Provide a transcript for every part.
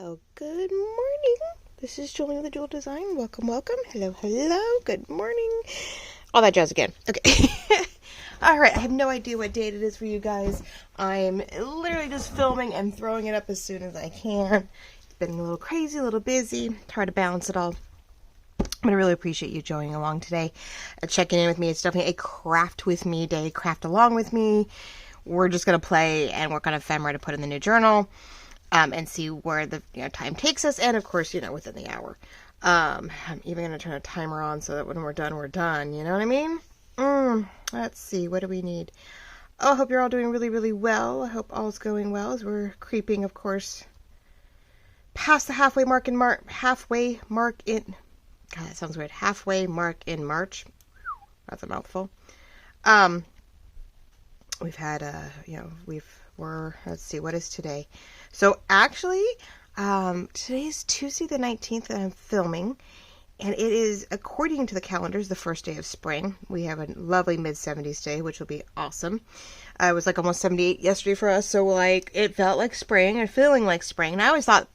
Well, good morning. This is Julie with the Jewel Design. Welcome, welcome. Hello, hello. Good morning. All that jazz again. Okay. All right. I have no idea what date it is for you guys. I'm literally just filming and throwing it up as soon as I can. It's been a little crazy, a little busy. It's hard to balance it all. But I really appreciate you joining along today, checking in with me. It's definitely a craft with me day, craft along with me. We're just going to play and work on ephemera to put in the new journal. And see where the time takes us, and of course, within the hour. I'm even going to turn a timer on so that when we're done, you know what I mean? Let's see, what do we need? Oh, I hope you're all doing really, really well. I hope all's going well as we're creeping, of course, past the halfway mark in God, that sounds weird. Halfway mark in March. That's a mouthful. We've had, let's see, what is today? So actually, today's Tuesday the 19th that I'm filming, and it is, according to the calendars, the first day of spring. We have a lovely mid-70s day, which will be awesome. It was like almost 78 yesterday for us, so it felt like spring and feeling like spring. And I always thought,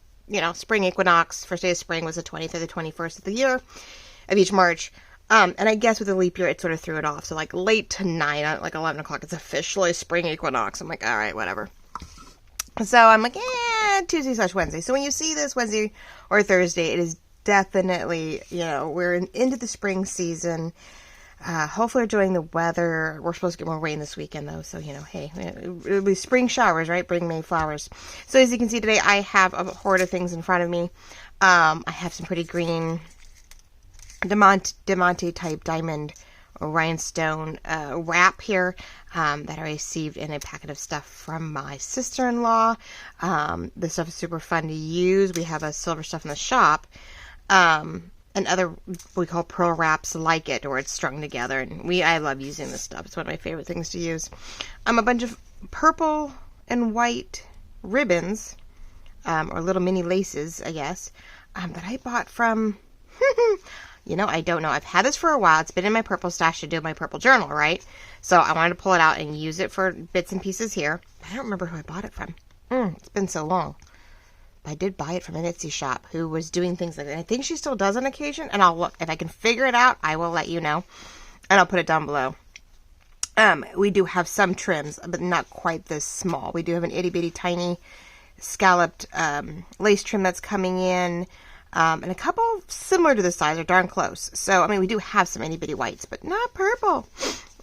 spring equinox, first day of spring was the 20th or the 21st of the year, of each March. And I guess with the leap year, it sort of threw it off. So late tonight, at 11 o'clock, it's officially spring equinox. I'm like, all right, whatever. So I'm like, Tuesday/Wednesday. So when you see this Wednesday or Thursday, it is definitely, we're into the spring season. Hopefully we're enjoying the weather. We're supposed to get more rain this weekend, though. So, hey, it'll be spring showers, right? Bring May flowers. So as you can see today, I have a horde of things in front of me. I have some pretty green Diamante type diamond rhinestone wrap here that I received in a packet of stuff from my sister-in-law. This stuff is super fun to use. We have a silver stuff in the shop, and other what we call pearl wraps like it, or it's strung together. And I love using this stuff. It's one of my favorite things to use. A bunch of purple and white ribbons, or little mini laces, I guess, that I bought from. I don't know. I've had this for a while. It's been in my purple stash to do my purple journal, right? So I wanted to pull it out and use it for bits and pieces here. I don't remember who I bought it from. It's been so long. But I did buy it from an Etsy shop who was doing things like that. I think she still does on occasion. And I'll look. If I can figure it out, I will let you know. And I'll put it down below. We do have some trims, but not quite this small. We do have an itty bitty tiny scalloped lace trim that's coming in. And a couple similar to this size are darn close. So, we do have some itty bitty whites, but not purple.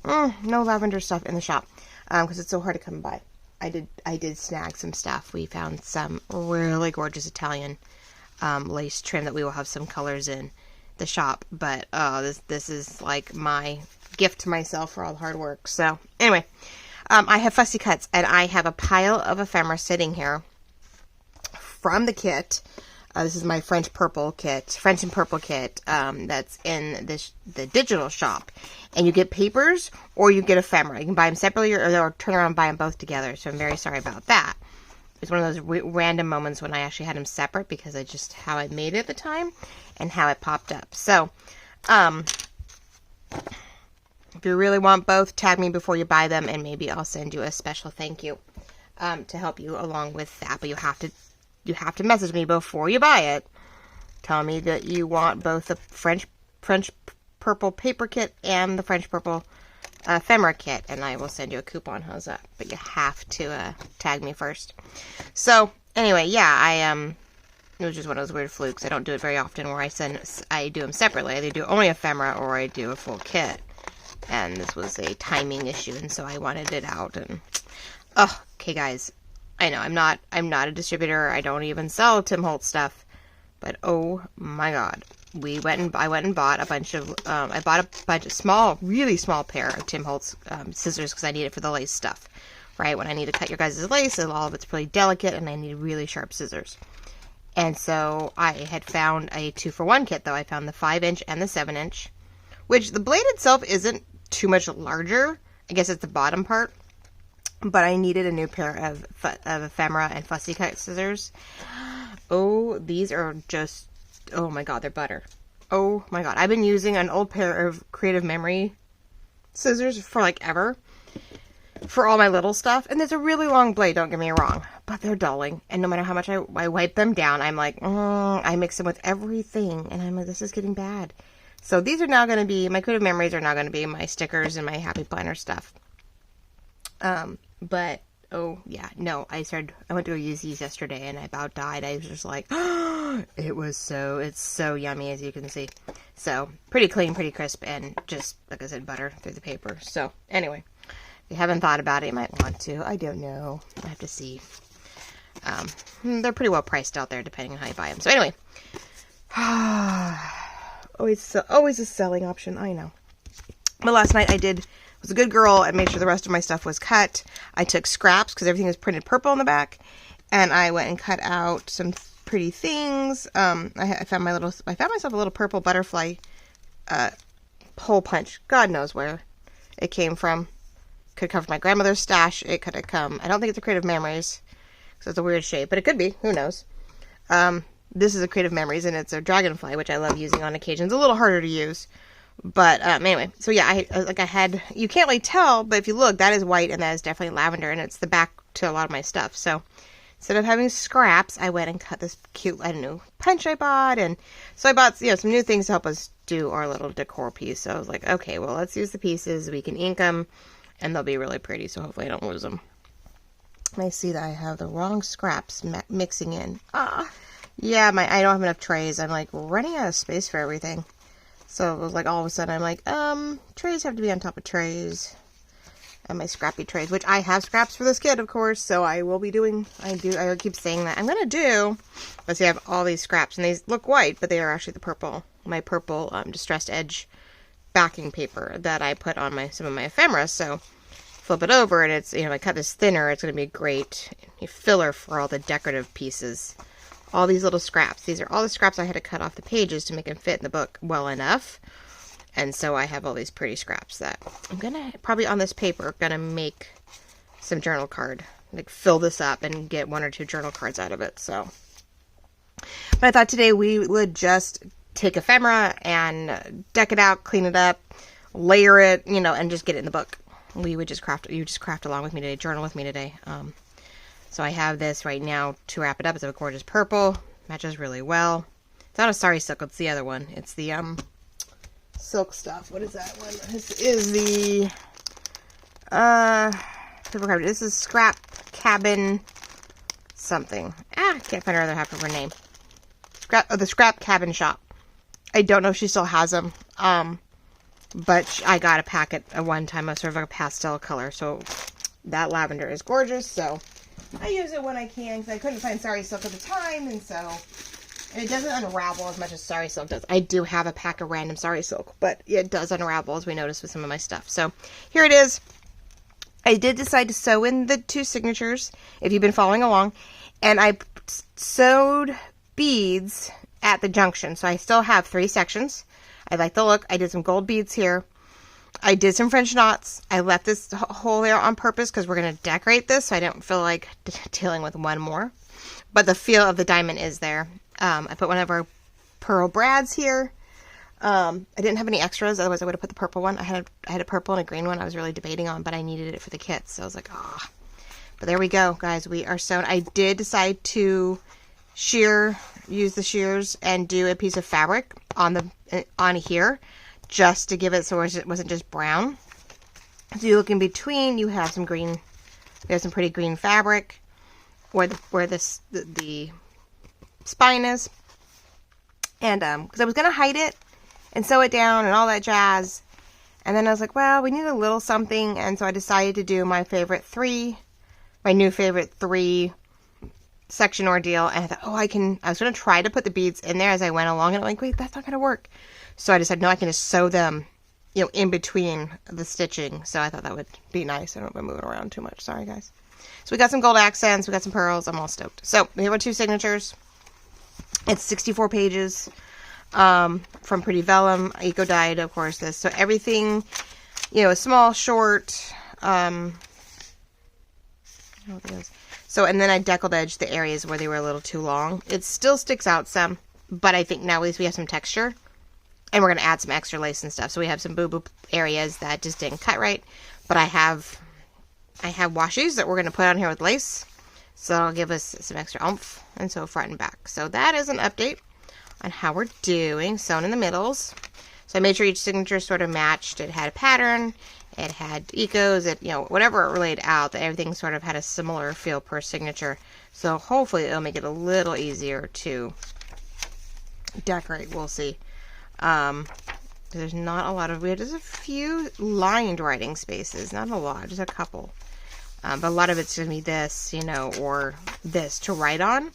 No lavender stuff in the shop, because it's so hard to come by. I did snag some stuff. We found some really gorgeous Italian lace trim that we will have some colors in the shop. But this is like my gift to myself for all the hard work. So anyway, I have fussy cuts, and I have a pile of ephemera sitting here from the kit. This is my French and purple kit, that's in the digital shop. And you get papers or you get ephemera. You can buy them separately or turn around and buy them both together. So I'm very sorry about that. It's one of those random moments when I actually had them separate because I just how I made it at the time and how it popped up. So, if you really want both, tag me before you buy them and maybe I'll send you a special thank you to help you along with that. But you have to message me before you buy it. Tell me that you want both the French purple paper kit and the French purple ephemera kit, and I will send you a coupon. How's that? But you have to tag me first. So anyway, yeah, it was just one of those weird flukes. I don't do it very often where I do them separately. I either do only ephemera or I do a full kit. And this was a timing issue, and so I wanted it out. And okay, guys. I know, I'm not a distributor. I don't even sell Tim Holtz stuff. But oh my God. I went and bought a bunch of, really small pair of Tim Holtz scissors because I need it for the lace stuff, right? When I need to cut your guys' lace, and all of it's pretty delicate, and I need really sharp scissors. And so I had found a 2-for-1 kit, though. I found the 5-inch and the 7-inch, which the blade itself isn't too much larger. I guess it's the bottom part. But I needed a new pair of ephemera and fussy cut scissors. Oh, these are just, oh my God, they're butter. Oh my God. I've been using an old pair of Creative Memory scissors for ever. For all my little stuff. And there's a really long blade, don't get me wrong. but they're dulling. And no matter how much I wipe them down, I'm like, I mix them with everything. And I'm like, this is getting bad. So these are now going to be, my creative memories are now going to be my stickers and my happy planner stuff. But, oh yeah, no, I went to go use these yesterday and I about died. I was just like, it's so yummy, as you can see. So pretty clean, pretty crisp, and just, like I said, butter through the paper. So anyway, if you haven't thought about it, you might want to. I don't know. I have to see. They're pretty well priced out there depending on how you buy them. So anyway, always a selling option, I know. But last night I was a good girl and made sure the rest of my stuff was cut. I took scraps because everything was printed purple on the back, and I went and cut out some pretty things. I found myself a little purple butterfly hole punch. God knows where it came from. Could come from my grandmother's stash. It could have come. I don't think it's a Creative Memories because it's a weird shape, but it could be. Who knows? This is a Creative Memories, and it's a dragonfly, which I love using on occasion. It's a little harder to use. But anyway, so yeah, you can't really tell, but if you look, that is white and that is definitely lavender, and it's the back to a lot of my stuff. So instead of having scraps, I went and cut this cute, I don't know, punch I bought, and so I bought, some new things to help us do our little decor piece. So I was like, okay, well, let's use the pieces. We can ink them, and they'll be really pretty, so hopefully I don't lose them. And I see that I have the wrong scraps mixing in. Yeah, I don't have enough trays. I'm like running out of space for everything. So it was like all of a sudden I'm like, trays have to be on top of trays. And my scrappy trays, which I have scraps for this kid, of course. So I will be doing, I keep saying that I'm going to do. But see, I have all these scraps and these look white, but they are actually my purple Distressed Edge backing paper that I put on some of my ephemera. So flip it over and it's, I cut this thinner. It's going to be a great filler for all the decorative pieces. All these little scraps. These are all the scraps I had to cut off the pages to make them fit in the book well enough. And so I have all these pretty scraps that I'm going to, probably on this paper, going to make some journal card. Like fill this up and get 1 or 2 journal cards out of it. So, but I thought today we would just take ephemera and deck it out, clean it up, layer it, and just get it in the book. You just craft along with me today, journal with me today. So I have this right now to wrap it up. It's a gorgeous purple. Matches really well. It's not a sari silk. It's the other one. It's the silk stuff. What is that one? This is the this is Scrap Cabin something. I can't find her other half of her name. The Scrap Cabin Shop. I don't know if she still has them. But I got a packet at one time of sort of like a pastel color. So that lavender is gorgeous. So I use it when I can because I couldn't find sari silk at the time, and it doesn't unravel as much as sari silk does. I do have a pack of random sari silk, but it does unravel, as we noticed with some of my stuff. So here it is. I did decide to sew in the 2 signatures, if you've been following along, and I sewed beads at the junction. So I still have 3 sections. I like the look. I did some gold beads here. I did some French knots. I left this hole there on purpose because we're going to decorate this, so I don't feel like dealing with one more. But the feel of the diamond is there. I put one of our pearl brads here. I didn't have any extras, otherwise I would have put the purple one. I had a purple and a green one I was really debating on, but I needed it for the kits, so I was like, But there we go, guys. We are sewn. I did decide to use the shears and do a piece of fabric on here, just to give it so it wasn't just brown. So you look in between, you have some green, there's some pretty green fabric where the spine is. And because I was going to hide it and sew it down and all that jazz. And then I was like, well, we need a little something. And so I decided to do my new favorite 3 section ordeal. And I thought, I was going to try to put the beads in there as I went along. And I'm like, wait, that's not going to work. So I decided, no, I can just sew them, in between the stitching. So I thought that would be nice. I don't want to move it around too much. Sorry, guys. So we got some gold accents. We got some pearls. I'm all stoked. So here are 2 signatures. It's 64 pages from Pretty Vellum, Eco Dyed, of course. So everything, small, short. So, and then I deckled edged the areas where they were a little too long. It still sticks out some, but I think now at least we have some texture. And we're going to add some extra lace and stuff. So we have some boo-boo areas that just didn't cut right. But I have washies that we're going to put on here with lace. So that'll give us some extra oomph, and so front and back. So that is an update on how we're doing, sewn in the middles. So I made sure each signature sort of matched. It had a pattern, it had ecos, it, you know, whatever it laid out, that everything sort of had a similar feel per signature. So hopefully it'll make it a little easier to decorate. We'll see. There's not a lot of, we have just a few lined writing spaces, not a lot, just a couple. But a lot of it's going to be this, you know, or this to write on.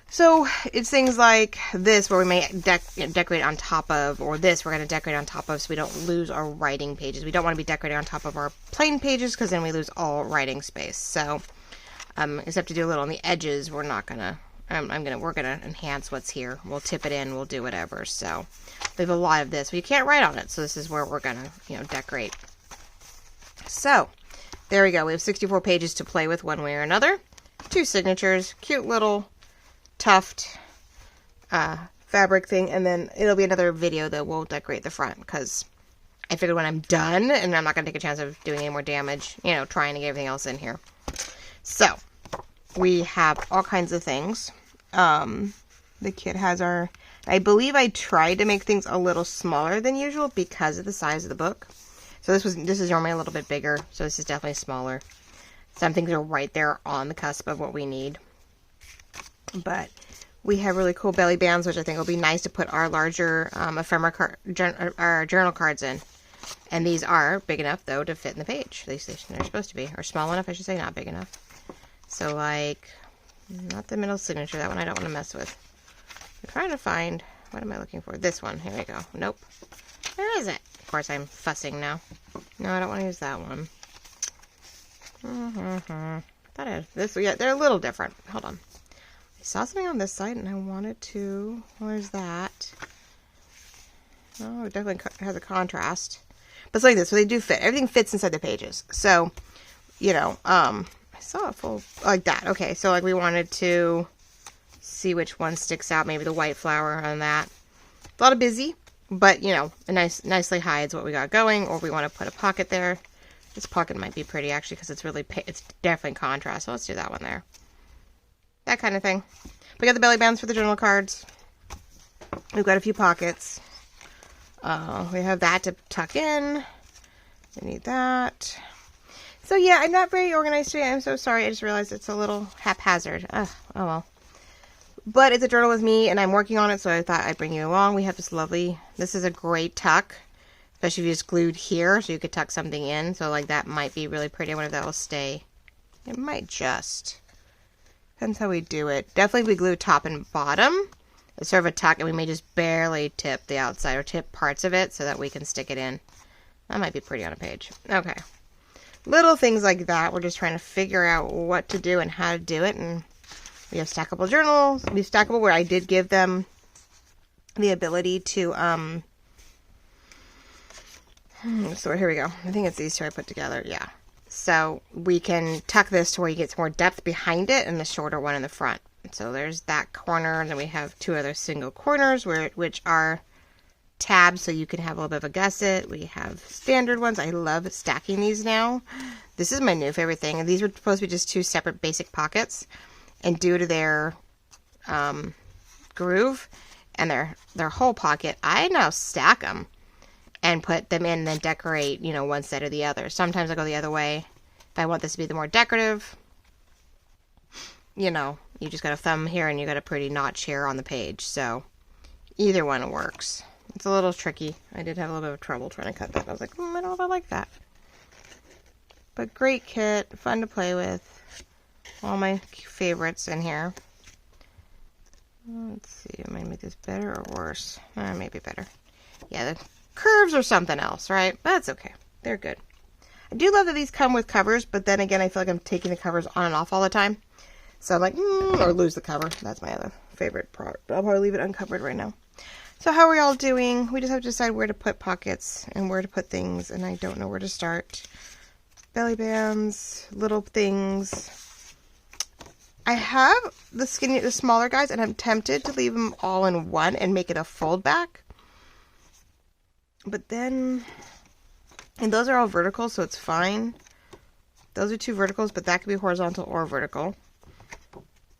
So it's things like this where we may decorate on top of, or this we're going to decorate on top of, so we don't lose our writing pages. We don't want to be decorating on top of our plain pages because then we lose all writing space. So except to do a little on the edges, we're not going to, we're going to enhance what's here. We'll tip it in, we'll do whatever. So we have a lot of this, but you can't write on it. So this is where we're going to, you know, decorate. So there we go. We have 64 pages to play with one way or another. 2 signatures, cute little tuft fabric thing, and then it'll be another video that we'll decorate the front, because I figured when I'm done, and I'm not going to take a chance of doing any more damage, you know, trying to get everything else in here. So we have all kinds of things. The kit has our, I believe I tried to make things a little smaller than usual because of the size of the book. So this is normally a little bit bigger, so this is definitely smaller. Some things are right there on the cusp of what we need. But we have really cool belly bands, which I think will be nice to put our larger ephemera our journal cards in. And these are big enough, though, to fit in the page. At least they're supposed to be. Or small enough, I should say, not big enough. So, like, not the middle signature. That one I don't want to mess with. I'm trying to find, what am I looking for? This one. Here we go. Nope. Where is it? Of course, I'm fussing now. No, I don't want to use that one. That is, this, yeah, they're a little different. Hold on. I saw something on this side and I wanted to, where's that? Oh, it definitely has a contrast. But it's like this, so they do fit. Everything fits inside the pages. So, you know, I saw it full, like that. Okay, so like we wanted to see which one sticks out. Maybe the white flower on that. A lot of busy, but, you know, nicely hides what we got going, or we want to put a pocket there. This pocket might be pretty, actually, because it's definitely contrast. So let's do that one there. That kind of thing. We got the belly bands for the journal cards. We've got a few pockets. We have that to tuck in. We need that. So yeah, I'm not very organized today. I'm so sorry. I just realized it's a little haphazard. Oh well. But it's a journal with me, and I'm working on it, so I thought I'd bring you along. We have this lovely, this is a great tuck, especially if you just glued here, so you could tuck something in. So like that might be really pretty. I wonder if that will stay. It might just. Depends how we do it. Definitely we glue top and bottom. It's sort of a tuck, and we may just barely tip the outside or tip parts of it so that we can stick it in. That might be pretty on a page. Okay. Little things like that. We're just trying to figure out what to do and how to do it. And we have stackable journals. We have stackable where I did give them the ability to, so here we go. I think it's these two I put together. Yeah. So we can tuck this to where you get some more depth behind it and the shorter one in the front. So there's that corner, and then we have 2 other single corners which are tabs, so you can have a little bit of a gusset. We have standard ones. I love stacking these now. This is my new favorite thing, and these were supposed to be just 2 separate basic pockets, and due to their groove and their whole pocket, I now stack them and put them in and then decorate, you know, one side or the other. Sometimes I go the other way. If I want this to be the more decorative, you know, you just got a thumb here and you got a pretty notch here on the page. So either one works. It's a little tricky. I did have a little bit of trouble trying to cut that. I was like, I don't know if I like that. But great kit, fun to play with. All my favorites in here. Let's see, am I gonna make this better or worse? Maybe better. Yeah, the curves or something else, right? That's okay. They're good. I do love that these come with covers, but then again, I feel like I'm taking the covers on and off all the time. So I'm like, or lose the cover. That's my other favorite product. I'll probably leave it uncovered right now. So how are we all doing? We just have to decide where to put pockets and where to put things, and I don't know where to start. Belly bands, little things. I have the smaller guys, and I'm tempted to leave them all in one and make it a fold back. But then, and those are all vertical, so it's fine. Those are 2 verticals, but that could be horizontal or vertical.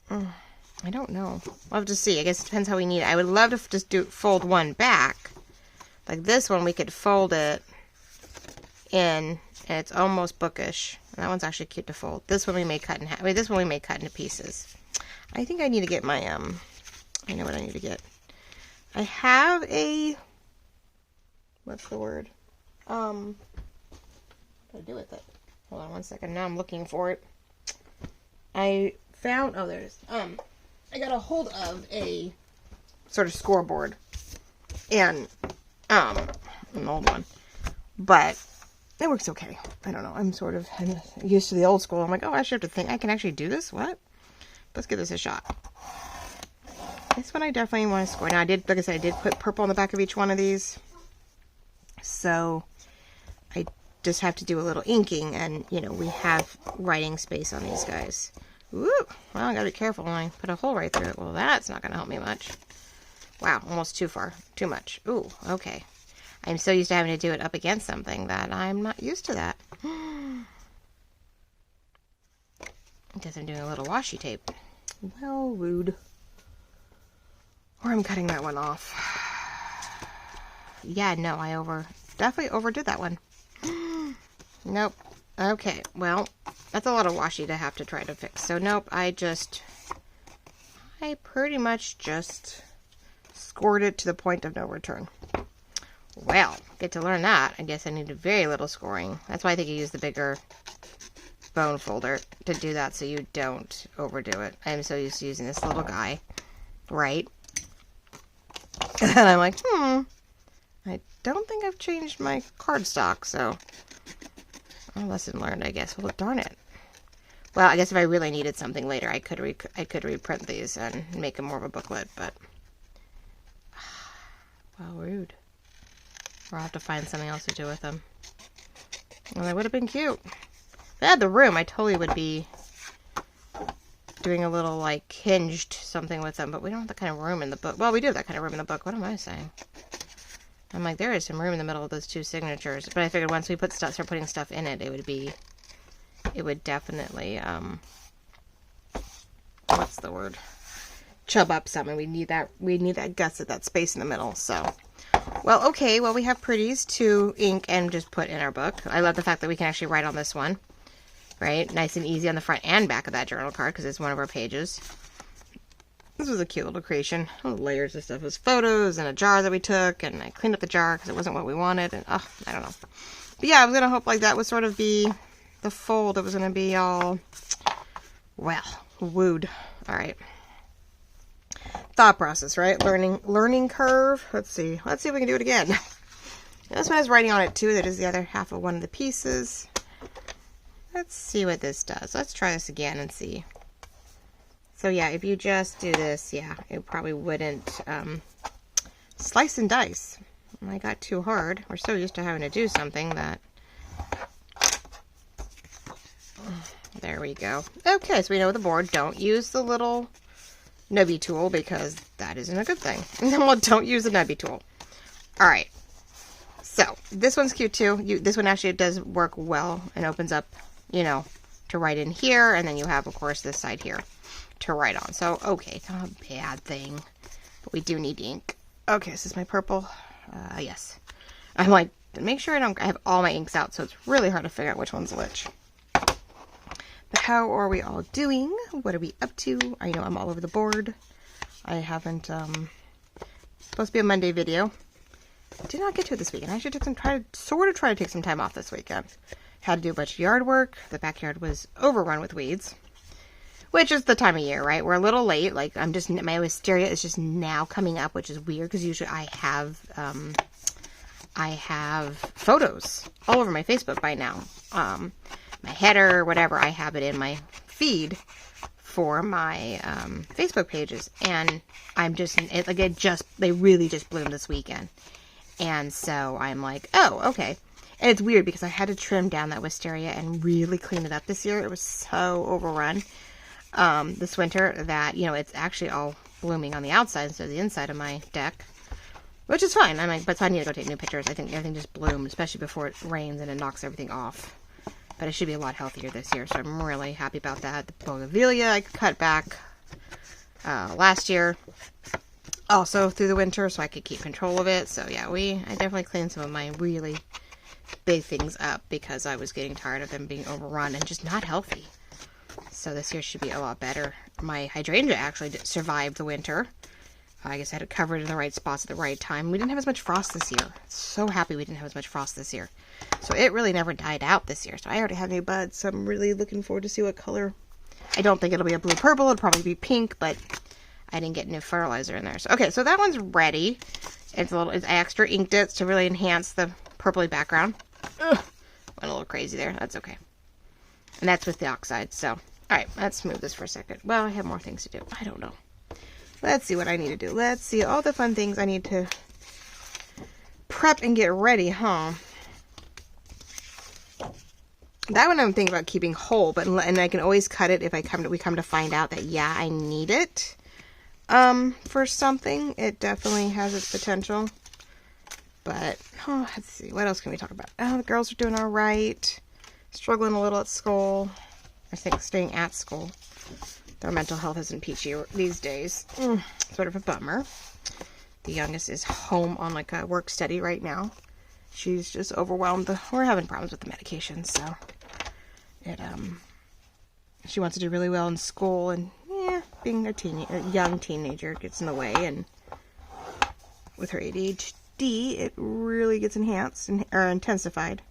I don't know. We'll have to see. I guess it depends how we need it. I would love to just fold one back. Like this one, we could fold it in, and it's almost bookish. And that one's actually cute to fold. This one we may cut in half. Wait, this one we may cut into pieces. I think I need to get my, I know what I need to get. I have a, what's the word? What do I do with it? Hold on one second. Now I'm looking for it. I found, oh, there it is. I got a hold of a sort of scoreboard, and an old one, but it works okay. I don't know. I'm used to the old school. I'm like, oh, I should have to think. I can actually do this. What? Let's give this a shot. This one I definitely want to score. Now I did, like I said, I did put purple on the back of each one of these, so I just have to do a little inking, and you know we have writing space on these guys. Ooh, well, I gotta be careful when I put a hole right through it. Well, that's not gonna help me much. Wow, almost too far. Too much. Ooh, okay. I'm so used to having to do it up against something that I'm not used to that. Because I'm doing a little washi tape. Well, rude. Or I'm cutting that one off. Yeah, no, I definitely overdid that one. Nope. Okay, well, that's a lot of washi to have to try to fix. So, nope, I pretty much just scored it to the point of no return. Well, get to learn that. I guess I needed very little scoring. That's why I think you use the bigger bone folder to do that so you don't overdo it. I'm so used to using this little guy, right? And I'm like, I don't think I've changed my cardstock, so... Oh, lesson learned, I guess. Well, darn it. Well, I guess if I really needed something later, I could reprint these and make them more of a booklet, but... Well, rude. Or I'll have to find something else to do with them. Well, they would have been cute. If I had the room, I totally would be doing a little, like, hinged something with them, but we don't have that kind of room in the book. Well, we do have that kind of room in the book. What am I saying? I'm like, there is some room in the middle of those 2 signatures. But I figured once we start putting stuff in it, it would definitely, what's the word? Chub up some, and we need that gusset, that space in the middle, so. Well, okay, well, we have pretties to ink and just put in our book. I love the fact that we can actually write on this one, right? Nice and easy on the front and back of that journal card, because it's one of our pages. This was a cute little creation. All the layers of stuff. It was photos and a jar that we took, and I cleaned up the jar because it wasn't what we wanted, and I don't know. But yeah, I was going to hope like that would sort of be the fold. It was going to be all, well, wooed. All right. Thought process, right? Learning curve. Let's see if we can do it again. This one has writing on it too. That is the other half of one of the pieces. Let's see what this does. Let's try this again and see. So yeah, if you just do this, yeah, it probably wouldn't slice and dice. I got too hard. We're so used to having to do something that... There we go. Okay, so we know with the board, don't use the little nubby tool because that isn't a good thing. Well, don't use the nubby tool. All right. So this one's cute too. This one actually does work well and opens up, you know, to write in here, and then you have, of course, this side here to write on. So, okay, it's not a bad thing, but we do need ink. Okay, this is my purple. Yes. I'm like, make sure I have all my inks out, so it's really hard to figure out which one's which. But how are we all doing? What are we up to? I know I'm all over the board. I haven't, supposed to be a Monday video. Did not get to it this weekend. I actually took try to take some time off this weekend. Had to do a bunch of yard work. The backyard was overrun with weeds. Which is the time of year, right? We're a little late. Like, my wisteria is just now coming up, which is weird because usually I have photos all over my Facebook by now. My header, whatever, I have it in my feed for my Facebook pages, and I'm just they really just bloomed this weekend, and so I'm like, oh, okay. And it's weird because I had to trim down that wisteria and really clean it up this year. It was so overrun this winter that, you know, it's actually all blooming on the outside instead of the inside of my deck, which is fine. I'm like, but so I need to go take new pictures. I think everything just bloomed, especially before it rains and it knocks everything off. But it should be a lot healthier this year, so I'm really happy about that. The bougainvillea I cut back last year, also through the winter, so I could keep control of it. So yeah, I definitely cleaned some of my really big things up because I was getting tired of them being overrun and just not healthy. So this year should be a lot better. My hydrangea actually survived the winter. I guess I had it covered in the right spots at the right time. We didn't have as much frost this year. So happy we didn't have as much frost this year. So it really never died out this year. So I already have new buds. So I'm really looking forward to see what color. I don't think it'll be a blue purple. It'll probably be pink, but I didn't get new fertilizer in there. So okay, so that one's ready. I extra inked it to really enhance the purpley background. Ugh, went a little crazy there. That's okay. And that's with the oxide. So, all right, let's move this for a second. Well, I have more things to do. I don't know. Let's see what I need to do. Let's see all the fun things I need to prep and get ready, huh? That one I'm thinking about keeping whole, and I can always cut it if we come to find out that, yeah, I need it for something. It definitely has its potential. But, oh, let's see. What else can we talk about? Oh, the girls are doing all right. Struggling a little at school. I think staying at school. Their mental health isn't peachy these days. Sort of a bummer. The youngest is home on like a work study right now. She's just overwhelmed. We're having problems with the medication, so she wants to do really well in school, and yeah, being a young teenager gets in the way, and with her ADHD, it really gets enhanced or intensified.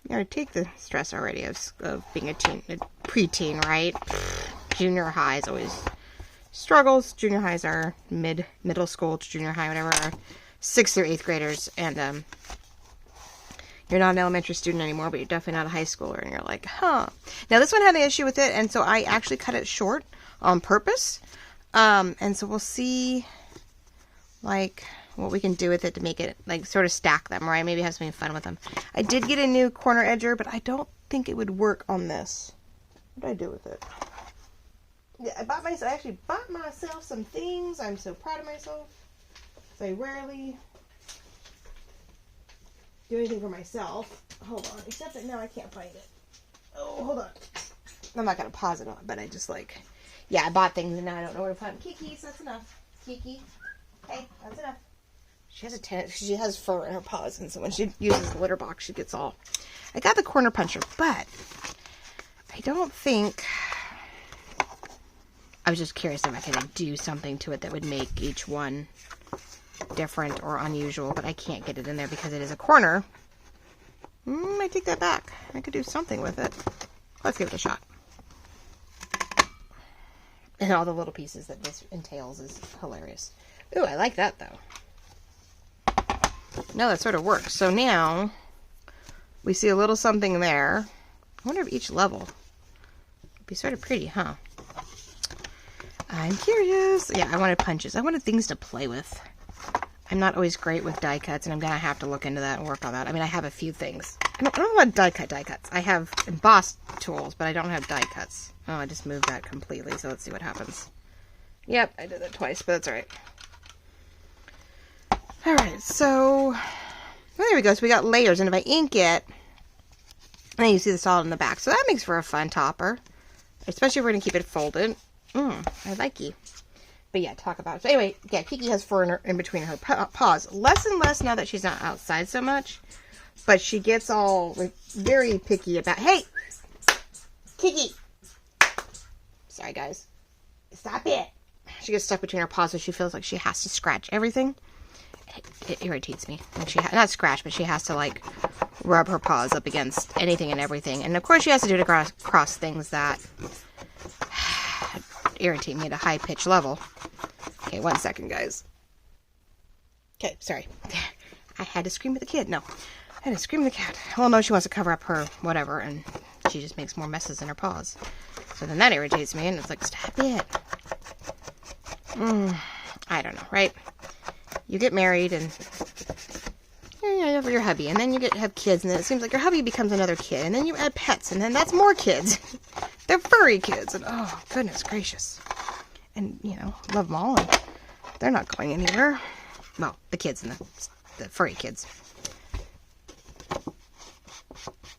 You know, take the stress already of being a preteen, right? Junior high is always struggles. Junior highs are middle school to junior high, whatever, are 6th through 8th graders, and you're not an elementary student anymore, but you're definitely not a high schooler, and you're like, huh. Now this one had an issue with it, and so I actually cut it short on purpose, and so we'll see, like, what we can do with it to make it, like, sort of stack them, right? Maybe have something fun with them. I did get a new corner edger, but I don't think it would work on this. What did I do with it? Yeah, I actually bought myself some things. I'm so proud of myself. So I rarely do anything for myself. Hold on. Except that now I can't find it. Oh, hold on. I'm not going to pause it on, but I just like, yeah, I bought things and now I don't know where to put them. Kiki's, that's enough. Kiki. Hey, that's enough. She has fur in her paws, and so when she uses the litter box, she gets all. I got the corner puncher, but I don't think. I was just curious if I could do something to it that would make each one different or unusual, but I can't get it in there because it is a corner. I take that back. I could do something with it. Let's give it a shot. And all the little pieces that this entails is hilarious. Ooh, I like that, though. No, that sort of works. So now we see a little something there. I wonder if each level would be sort of pretty, huh? I'm curious. Yeah, I wanted punches. I wanted things to play with. I'm not always great with die cuts, and I'm going to have to look into that and work on that. I mean, I have a few things. I don't want die cuts. I have embossed tools, but I don't have die cuts. Oh, I just moved that completely, so let's see what happens. Yep, I did that twice, but that's alright. Alright, so there we go. So we got layers, and if I ink it, then you see the solid in the back. So that makes for a fun topper, especially if we're going to keep it folded. I like you. But yeah, talk about it. So anyway, yeah, Kiki has fur in between her paws. Less and less now that she's not outside so much. But she gets all like, very picky about, hey, Kiki. Sorry, guys. Stop it. She gets stuck between her paws, so she feels like she has to scratch everything. It irritates me. Like she not scratch, but she has to like rub her paws up against anything and everything. And of course, she has to do it across things that irritate me at a high-pitched level. Okay, 1 second, guys. Okay, sorry. I had to scream at the kid. No, I had to scream at the cat. Well, no, she wants to cover up her whatever, and she just makes more messes in her paws. So then that irritates me, and it's like, stop it. I don't know, right? You get married, and you have your hubby, and then you have kids, and then it seems like your hubby becomes another kid, and then you add pets, and then that's more kids. They're furry kids, and oh, goodness gracious. And, you know, love them all, and they're not going anywhere. Well, the kids and the furry kids.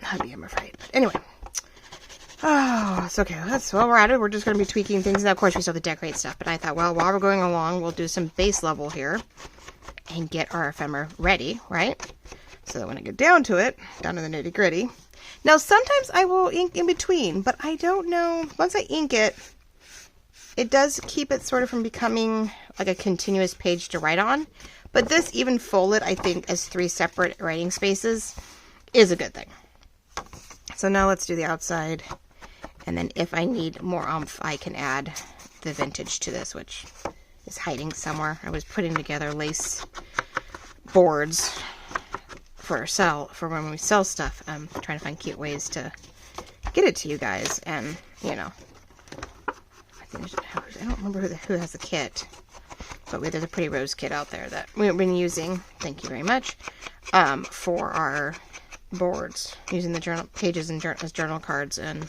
Hubby, I'm afraid. But anyway, Oh, it's okay. That's well, we're at it. We're just going to be tweaking things. Now, of course, we still have to decorate stuff, but I thought, well, while we're going along, we'll do some base level here and get our ephemera ready, right? So that when I get down to it, down to the nitty gritty. Now, sometimes I will ink in between, but I don't know. Once I ink it, it does keep it sort of from becoming like a continuous page to write on. But this, even folded, I think, as 3 separate writing spaces is a good thing. So now let's do the outside. And then if I need more oomph, I can add the vintage to this, which is hiding somewhere. I was putting together lace boards for when we sell stuff. I'm trying to find cute ways to get it to you guys. And, you know, I don't remember who has the kit. But there's a pretty rose kit out there that we've been using. Thank you very much. For our boards, using the journal pages and as journal cards, and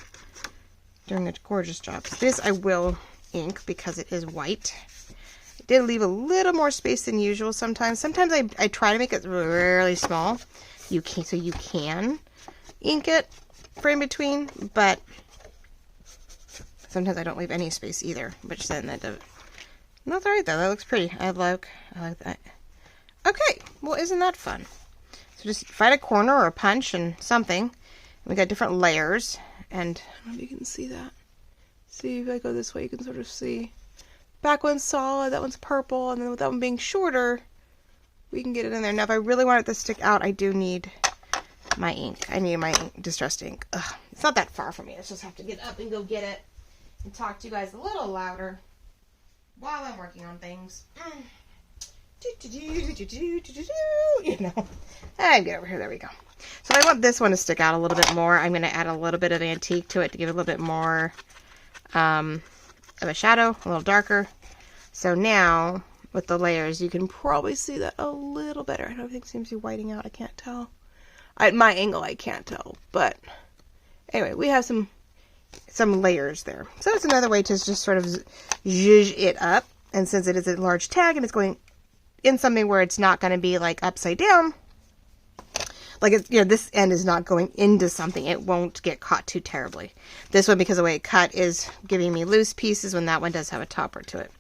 doing a gorgeous job. This I will ink because it is white. I did leave a little more space than usual sometimes. Sometimes I try to make it really small. So you can ink it for in between, but sometimes I don't leave any space either, which then that does. That's alright though. That looks pretty. I like that. Okay, well, isn't that fun? So just find a corner or a punch and something. We got different layers, and I don't know if you can see that. See, if I go this way, you can sort of see. Back one's solid, that one's purple, and then with that one being shorter, we can get it in there. Now, if I really want it to stick out, I do need my ink. I need my distressed ink. Ugh, it's not that far from me. I just have to get up and go get it and talk to you guys a little louder while I'm working on things. You know. And get over here. There we go. So I want this one to stick out a little bit more. I'm going to add a little bit of antique to it to give it a little bit more of a shadow, a little darker. So now, with the layers, you can probably see that a little better. I don't think it seems to be whiting out. I can't tell. At my angle, I can't tell. But anyway, we have some layers there. So that's another way to just sort of zhuzh it up. And since it is a large tag and it's going in something where it's not going to be like upside down, like it's, you know, this end is not going into something, it won't get caught too terribly. This one, because the way it cut, is giving me loose pieces when that one does have a topper to it.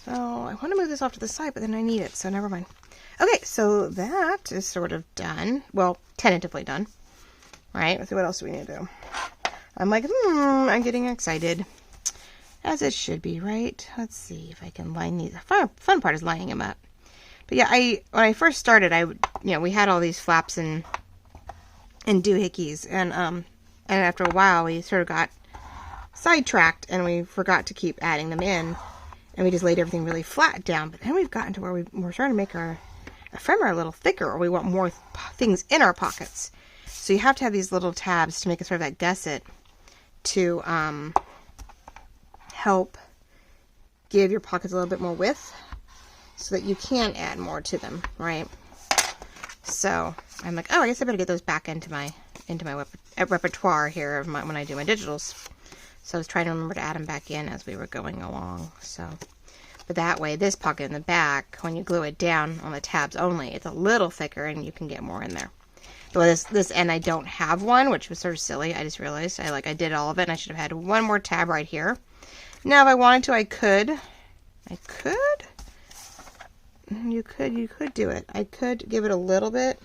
So I want to move this off to the side, but then I need it, so never mind. Okay, so that is sort of done. Well, tentatively done. All right, let's see what else do we need to do. I'm like, I'm getting excited. As it should be, right? Let's see if I can line these. The fun part is lining them up. But yeah, when I first started, we had all these flaps and doohickeys, and after a while, we sort of got sidetracked, and we forgot to keep adding them in, and we just laid everything really flat down. But then we've gotten to where we're trying to make our ephemera a little thicker, or we want more things in our pockets. So you have to have these little tabs to make it sort of that gusset to help give your pockets a little bit more width, so that you can add more to them, right? So I'm like, oh, I guess I better get those back into my repertoire here of when I do my digitals. So I was trying to remember to add them back in as we were going along. So, but that way, this pocket in the back, when you glue it down on the tabs only, it's a little thicker and you can get more in there. But this end, I don't have one, which was sort of silly. I just realized I did all of it, and I should have had one more tab right here. Now, if I wanted to, I could. You could do it. I could give it a little bit.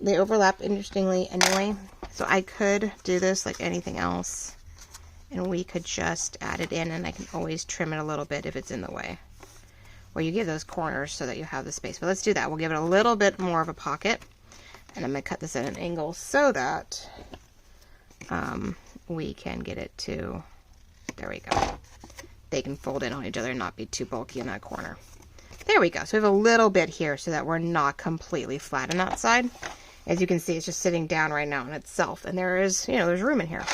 They overlap interestingly anyway. So I could do this like anything else. And we could just add it in, and I can always trim it a little bit if it's in the way. Or you give those corners so that you have the space. But let's do that. We'll give it a little bit more of a pocket. And I'm going to cut this at an angle so that we can get it to, there we go. They can fold in on each other and not be too bulky in that corner. There we go. So we have a little bit here so that we're not completely flat on that side. As you can see, it's just sitting down right now in itself. And there is, there's room in here.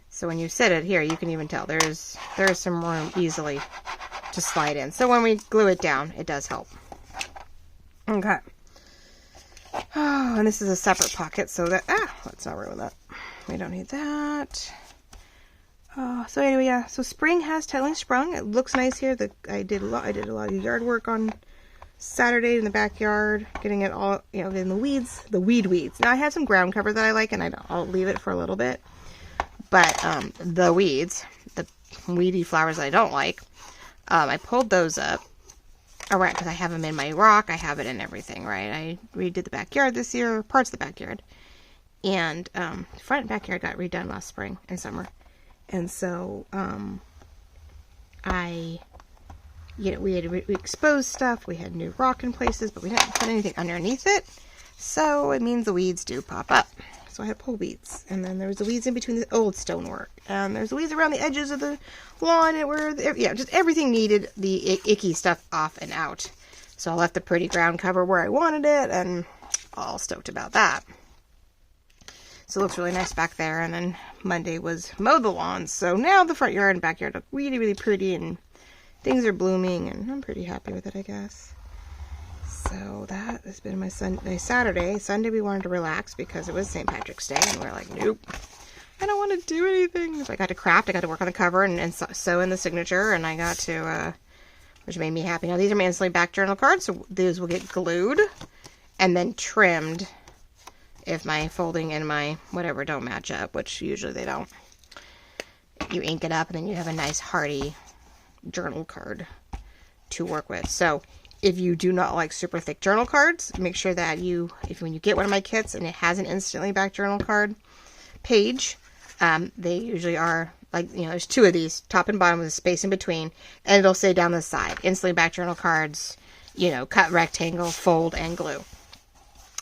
So when you sit it here, you can even tell there is some room easily to slide in. So when we glue it down, it does help. Okay. Oh, and this is a separate pocket, so that, let's not ruin that. We don't need that. So anyway, yeah, so spring has totally sprung. It looks nice here. I did a lot of yard work on Saturday in the backyard, getting it all, in the weeds, the weeds. Now I have some ground cover that I like, and I'll leave it for a little bit. But the weeds, the weedy flowers that I don't like, I pulled those up. Alright, because I have them in my rock, I have it in everything, right? I redid the backyard this year, parts of the backyard. And front and backyard got redone last spring and summer. And so we had exposed stuff, we had new rock in places, but we didn't put anything underneath it. So it means the weeds do pop up. So I had to pull weeds. And then there was the weeds in between the old stonework. And there's the weeds around the edges of the lawn. Just everything needed the icky stuff off and out. So I left the pretty ground cover where I wanted it, and all stoked about that. So it looks really nice back there. And then Monday was mow the lawns. So now the front yard and backyard look really, really pretty, and things are blooming, and I'm pretty happy with it, I guess. So that has been my Saturday. Sunday we wanted to relax because it was St. Patrick's Day, and we were like, nope, I don't want to do anything. So I got to craft, I got to work on the cover and sew in the signature, and I got to, which made me happy. Now these are my instantly back journal cards, so these will get glued and then trimmed if my folding and my whatever don't match up, which usually they don't. You ink it up, and then you have a nice hearty journal card to work with. So if you do not like super thick journal cards, make sure that when you get one of my kits and it has an instantly back journal card page, they usually are like, there's two of these, top and bottom with a space in between, and it'll say down the side, instantly back journal cards, cut rectangle, fold, and glue.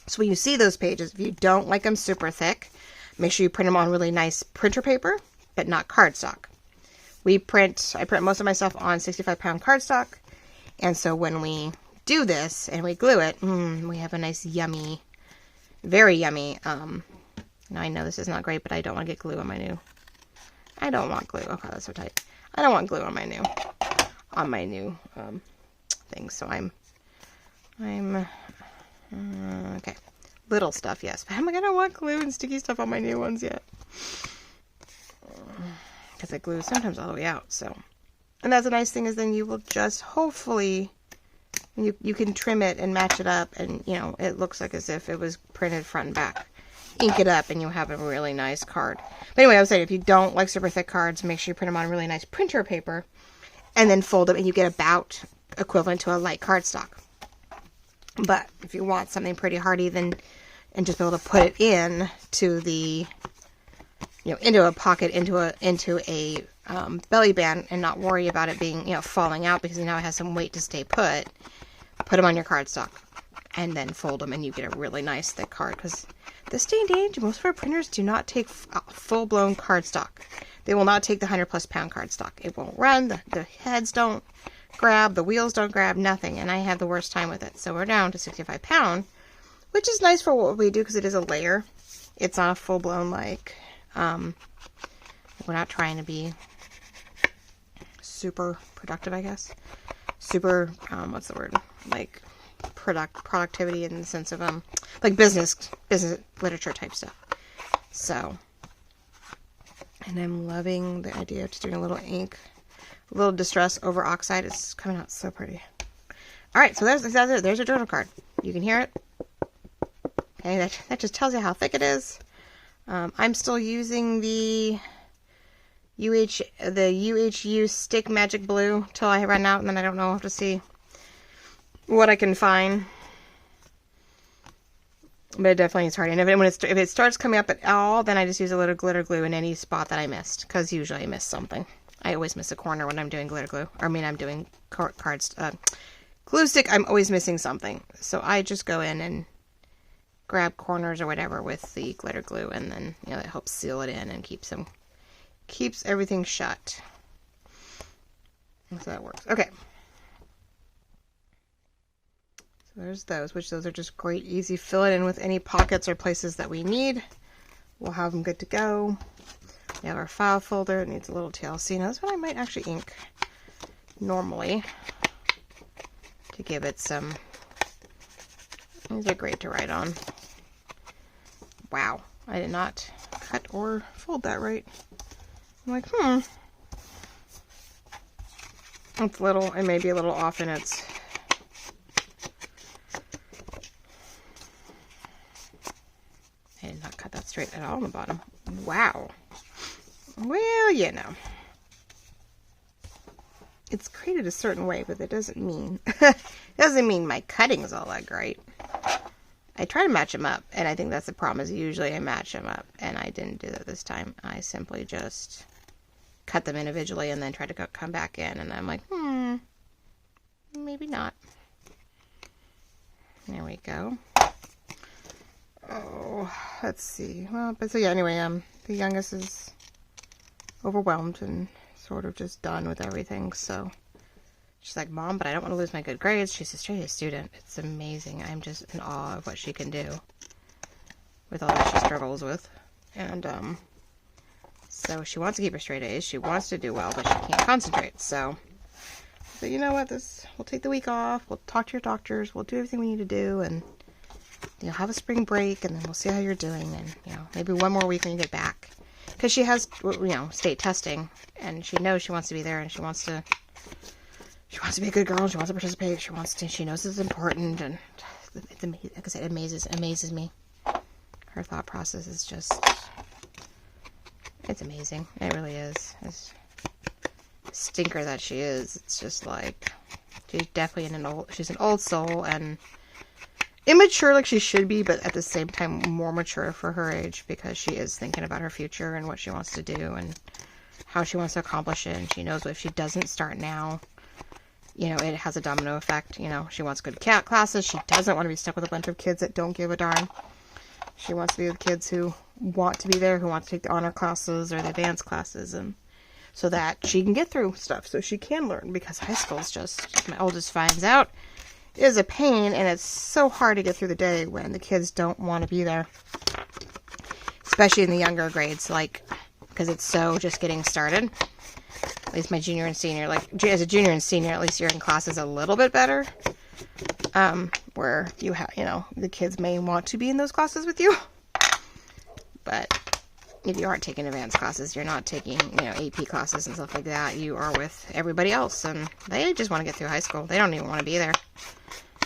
So when you see those pages, if you don't like them super thick, make sure you print them on really nice printer paper, but not cardstock. I print most of my stuff on 65-pound cardstock. And so when we do this and we glue it, we have a nice yummy, very yummy, now I know this is not great, but I don't want to get glue on my new, I don't want glue, okay, that's so tight. I don't want glue on my new thing, so I'm, okay, little stuff, yes, but I don't want glue and sticky stuff on my new ones yet. Because I glue sometimes all the way out, so. And that's a nice thing, is then you will just hopefully, you can trim it and match it up, and it looks like as if it was printed front and back. Ink it up and you have a really nice card. But anyway, I was saying, if you don't like super thick cards, make sure you print them on really nice printer paper and then fold them, and you get about equivalent to a light cardstock. But if you want something pretty hardy, then, and just be able to put it in to the, into a pocket, into a belly band, and not worry about it being, falling out, because now it has some weight to stay put them on your cardstock and then fold them, and you get a really nice thick card. Because this day and age, most of our printers do not take full-blown cardstock. They will not take the 100+ pound cardstock. It won't run, the heads don't grab, the wheels don't grab, nothing, and I have the worst time with it. So we're down to 65 pound, which is nice for what we do, because it is a layer. It's not a full-blown, like, we're not trying to be super productive, I guess. Super, what's the word? Like, productivity in the sense of, like business literature type stuff. So, and I'm loving the idea of just doing a little ink, a little distress over oxide. It's coming out so pretty. Alright, so there's a journal card. You can hear it. Okay, that just tells you how thick it is. I'm still using the UHU Stick Magic Blue till I run out, and then I don't know. I'll have to see what I can find. But it definitely is hard. And if it starts coming up at all, then I just use a little glitter glue in any spot that I missed, because usually I miss something. I always miss a corner when I'm doing glitter glue. I'm doing glue stick. I'm always missing something. So I just go in and grab corners or whatever with the glitter glue, and then it helps seal it in and keeps everything shut. So that works. Okay. So there's those are just great, easy. Fill it in with any pockets or places that we need. We'll have them good to go. We have our file folder. It needs a little TLC. Now this one I might actually ink normally to give it some. These are great to write on. Wow, I did not cut or fold that right. I'm like, it's little, it may be a little off in its, I did not cut that straight at all on the bottom. Wow. Well, you know. It's created a certain way, but that doesn't mean my cutting's all that great. I try to match them up, and I think that's the problem, is usually I match them up, and I didn't do that this time. I simply just cut them individually and then try to come back in, and I'm like, maybe not. There we go. Oh, let's see. Well, but so yeah, anyway, the youngest is overwhelmed and sort of just done with everything, so she's like, Mom, but I don't want to lose my good grades. She's a straight A student. It's amazing. I'm just in awe of what she can do with all that she struggles with. And so she wants to keep her straight A's. She wants to do well, but she can't concentrate. So you know what, we'll take the week off. We'll talk to your doctors. We'll do everything we need to do, and you'll have a spring break, and then we'll see how you're doing. And maybe one more week when you get back, because she has state testing, and she knows she wants to be there, and she wants to be a good girl. She wants to participate. She knows it's important, and it's amazing. Like I said, it amazes me. Her thought process is just, it's amazing. It really is. It's stinker that she is. It's just like, she's definitely she's an old soul, and immature like she should be, but at the same time more mature for her age, because she is thinking about her future and what she wants to do and how she wants to accomplish it. And she knows if she doesn't start now, it has a domino effect. She wants good classes. She doesn't want to be stuck with a bunch of kids that don't give a darn. She wants to be with kids who want to be there, who want to take the honor classes or the advanced classes, and so that she can get through stuff, so she can learn, because high school is just, my oldest finds out, is a pain, and it's so hard to get through the day when the kids don't want to be there, especially in the younger grades, because it's so just getting started. At least my junior and senior, as a junior and senior, at least you're in classes a little bit better, where you have, the kids may want to be in those classes with you, but if you aren't taking advanced classes, you're not taking, AP classes and stuff like that, you are with everybody else, and they just want to get through high school. They don't even want to be there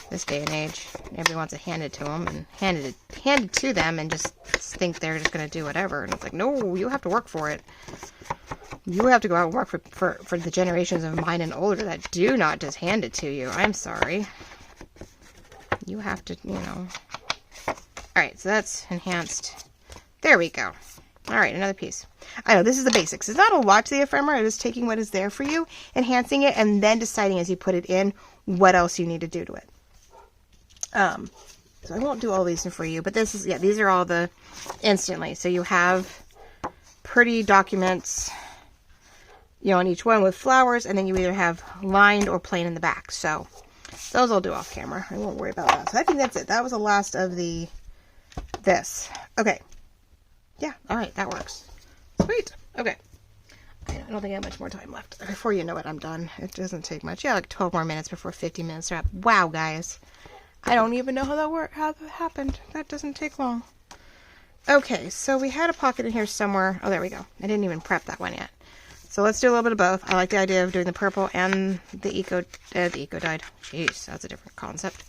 this day and age. Everybody wants it handed to them, and handed to them, and just think they're just going to do whatever. And it's like, no, you have to work for it. You have to go out and work for the generations of mine and older that do not just hand it to you. I'm sorry. You have to, Alright, so that's enhanced. There we go. Alright, another piece. I know, this is the basics. It's not a lot to the ephemera. It is taking what is there for you, enhancing it, and then deciding as you put it in what else you need to do to it. So I won't do all these for you, but this is, these are all the instantly. So you have pretty documents, on each one with flowers, and then you either have lined or plain in the back. So those I'll do off camera. I won't worry about that. So I think that's it. That was the last of this. Okay. Yeah, alright, that works. Sweet. Okay. I don't think I have much more time left. Before you know it, I'm done. It doesn't take much. Yeah, 12 more minutes before 50 minutes are up. Wow, guys. I don't even know how that happened. That doesn't take long. Okay, so we had a pocket in here somewhere. Oh, there we go. I didn't even prep that one yet. So let's do a little bit of both. I like the idea of doing the purple and the eco dyed. Jeez, that's a different concept.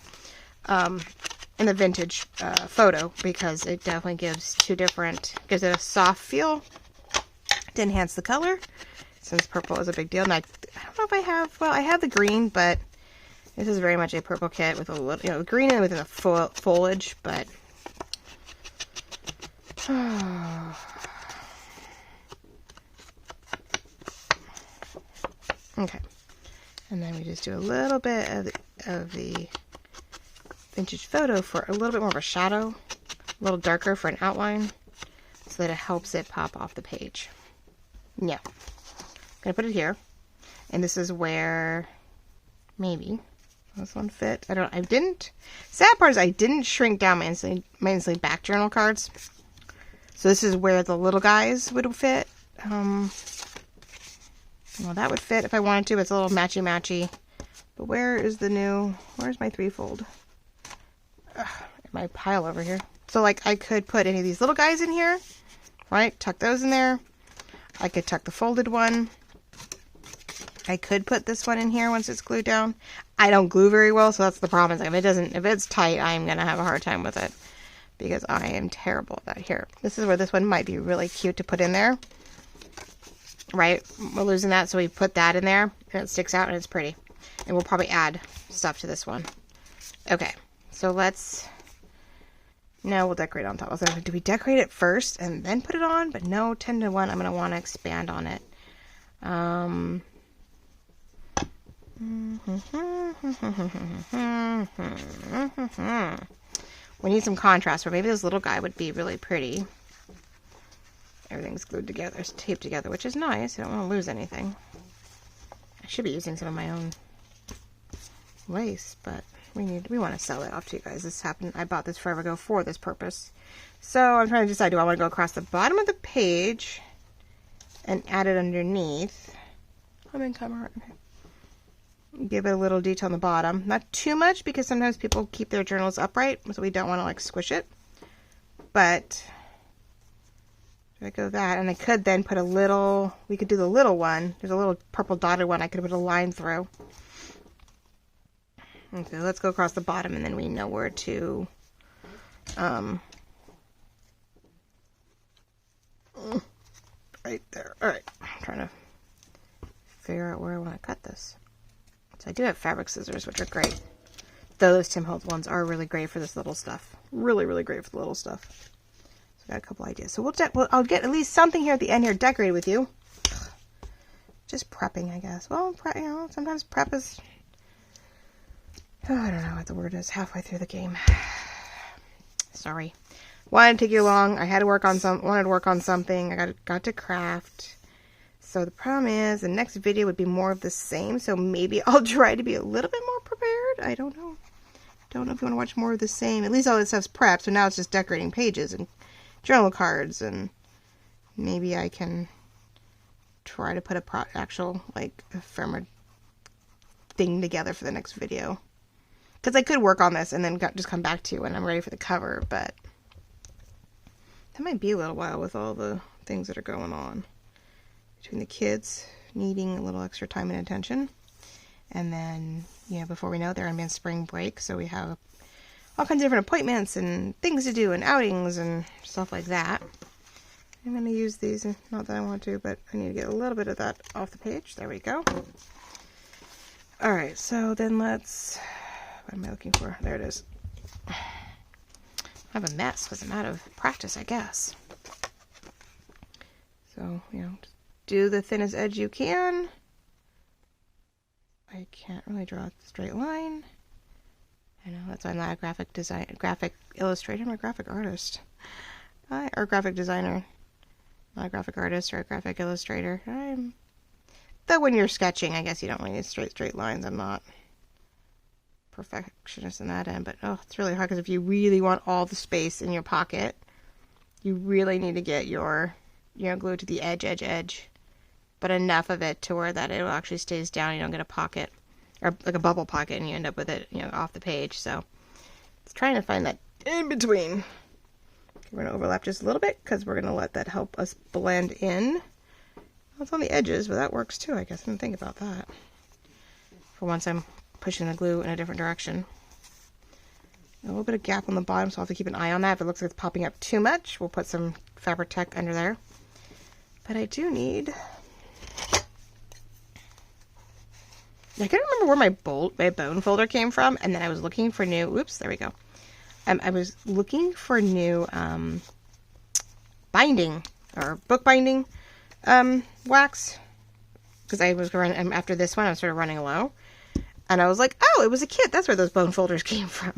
And the vintage photo, because it definitely gives gives it a soft feel to enhance the color, since purple is a big deal. And I don't know if I have, I have the green, but this is very much a purple kit with a little, green and within the foliage, but okay. And then we just do a little bit of the vintage photo for a little bit more of a shadow, a little darker for an outline, so that it helps it pop off the page. Yeah. I'm going to put it here. And this is where, maybe, this one fit. I didn't, sad part is I didn't shrink down my instantly back journal cards. So this is where the little guys would fit. Well, that would fit if I wanted to. It's a little matchy-matchy. But where's my threefold? My pile over here. So, I could put any of these little guys in here, right? Tuck those in there. I could tuck the folded one. I could put this one in here once it's glued down. I don't glue very well, so that's the problem. If it's tight, I'm gonna have a hard time with it, because I am terrible at that. Here, this is where this one might be really cute to put in there. right? We're losing that, so we put that in there, and it sticks out, and it's pretty. And we'll probably add stuff to this one. Okay, so let's... No, we'll decorate on top. I was like, do we decorate it first and then put it on? But no, 10 to 1, I'm going to want to expand on it. We need some contrast, or maybe this little guy would be really pretty. Everything's glued together, it's taped together, which is nice. I don't want to lose anything. I should be using some of my own lace, but we want to sell it off to you guys. This happened, I bought this forever ago for this purpose. So I'm trying to decide, do I want to go across the bottom of the page and add it underneath? I'm in camera. Okay. Give it a little detail on the bottom. Not too much, because sometimes people keep their journals upright, so we don't want to like squish it. But I go that, and I could then put a little, we could do the little one. There's a little purple dotted one I could put a line through. Okay, let's go across the bottom, and then we know where to, right there. Alright, I'm trying to figure out where I want to cut this. So I do have fabric scissors, which are great. Those Tim Holtz ones are really great for this little stuff. Really, really great for the little stuff. So I got a couple ideas. So I'll get at least something here at the end here decorated with you. Just prepping, I guess. Well, you know, sometimes prep is... Oh, I don't know what the word is. Halfway through the game. Sorry. Wanted to take you long. I had to work on wanted to work on something. I got to craft. So the problem is the next video would be more of the same. So maybe I'll try to be a little bit more prepared. I don't know. Don't know if you want to watch more of the same. At least all this stuff's prepped. So now it's just decorating pages and journal cards. And maybe I can try to put a actual like ephemera thing together for the next video. Because I could work on this and then just come back to you when I'm ready for the cover, but that might be a little while with all the things that are going on. Between the kids needing a little extra time and attention. And then, you know, before we know it, they're going to be on spring break, so we have all kinds of different appointments and things to do and outings and stuff like that. I'm going to use these, not that I want to, but I need to get a little bit of that off the page. There we go. Alright, so then let's... What am I looking for? There it is. I have a mess because I'm out of practice, I guess. So, you know, just do the thinnest edge you can. I can't really draw a straight line. I know, that's why I'm not a graphic illustrator. I'm a graphic artist. Or graphic designer. Not a graphic artist or a graphic illustrator. Though when you're sketching, I guess you don't really need straight lines. I'm not perfectionist in that end, but oh, it's really hard because if you really want all the space in your pocket, you really need to get your glue to the edge, but enough of it to where that it actually stays down. You don't get a pocket or like a bubble pocket, and you end up with it, you know, off the page. So it's trying to find that in between. We're gonna overlap just a little bit because we're gonna let that help us blend in. Well, it's on the edges, but that works too. I guess I didn't think about that. For once, I'm pushing the glue in a different direction. A little bit of gap on the bottom, so I'll have to keep an eye on that. If it looks like it's popping up too much, we'll put some fabric tech under there. But I do need... I can't remember where my bone folder came from, and then I was looking for new... Oops, there we go. I was looking for new binding, or book binding wax, because I was going, after this one, I was sort of running low. And I was like, oh, it was a kit. That's where those bone folders came from.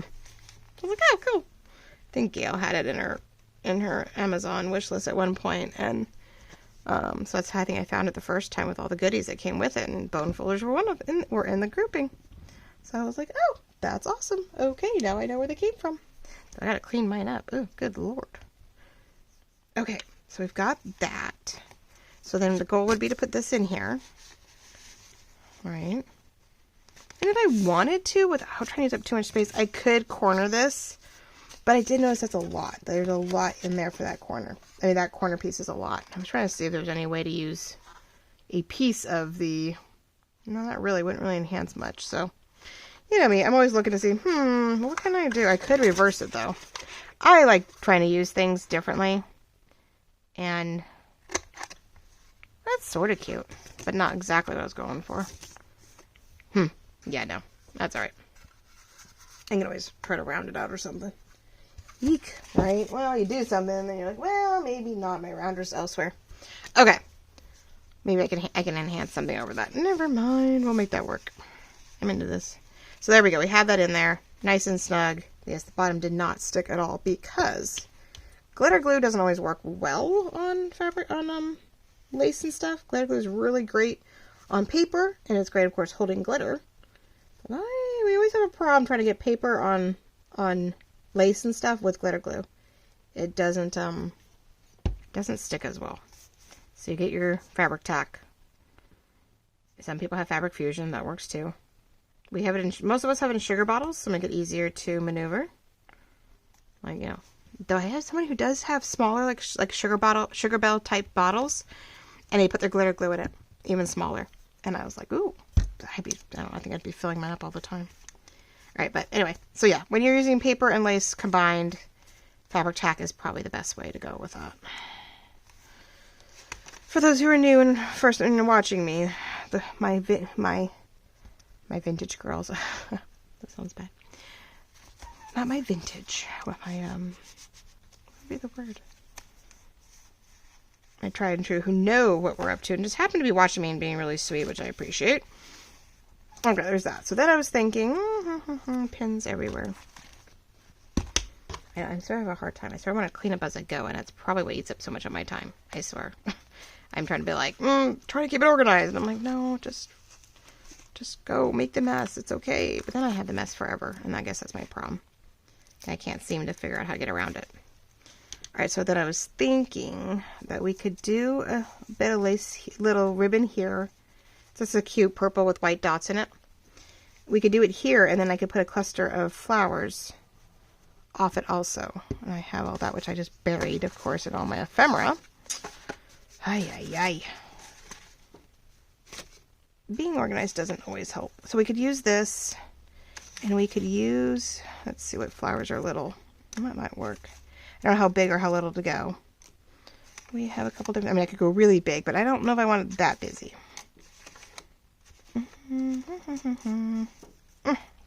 I was like, oh, cool. I think Gail had it in her Amazon wish list at one point, and so that's how I think I found it the first time with all the goodies that came with it, and bone folders were in the grouping. So I was like, oh, that's awesome. Okay, now I know where they came from. So I gotta clean mine up. Oh, good lord. Okay, so we've got that. So then the goal would be to put this in here, right? And if I wanted to, without trying to use up too much space, I could corner this. But I did notice that's a lot. There's a lot in there for that corner. I mean, that corner piece is a lot. I was trying to see if there's any way to use a piece of the... No, that really wouldn't really enhance much. So, you know me. I'm always looking to see, what can I do? I could reverse it, though. I like trying to use things differently. And That's sort of cute, but not exactly what I was going for. Yeah, no. That's alright. I can always try to round it out or something. Eek, right? Well, you do something, and then you're like, well, maybe not. My rounder's elsewhere. Okay. Maybe I can enhance something over that. Never mind. We'll make that work. I'm into this. So there we go. We have that in there. Nice and snug. Yes, the bottom did not stick at all because glitter glue doesn't always work well on fabric, on lace and stuff. Glitter glue is really great on paper, and it's great, of course, holding glitter. But we always have a problem trying to get paper on lace and stuff with glitter glue. It doesn't stick as well. So you get your fabric tack. Some people have fabric fusion, that works too. We have it in, most of us have it in sugar bottles, so make it easier to maneuver. Like, you know, though I have someone who does have smaller, like sugar bell type bottles, and they put their glitter glue in it, even smaller. And I was like, ooh, I think I'd be filling mine up all the time. All right, but anyway, so yeah, when you're using paper and lace combined, fabric tack is probably the best way to go with that. For those who are new and first watching me, my vintage girls. That sounds bad. Not my vintage. What would be the word? My tried and true who know what we're up to and just happen to be watching me and being really sweet, which I appreciate. Okay, there's that. So then I was thinking, pins everywhere. I'm sorry I have a hard time. I sort of want to clean up as I go, and that's probably what eats up so much of my time. I swear. I'm trying to be like, trying to keep it organized. And I'm like, no, just go make the mess. It's okay. But then I have the mess forever, and I guess that's my problem. I can't seem to figure out how to get around it. All right, so then I was thinking that we could do a bit of lace, little ribbon here. This is a cute purple with white dots in it. We could do it here, and then I could put a cluster of flowers off it also. And I have all that, which I just buried, of course, in all my ephemera. Ay, ay, ay. Being organized doesn't always help. So we could use this, and we could use, let's see what flowers are little. That might work. I don't know how big or how little to go. We have a couple different, I mean, I could go really big, but I don't know if I want it that busy.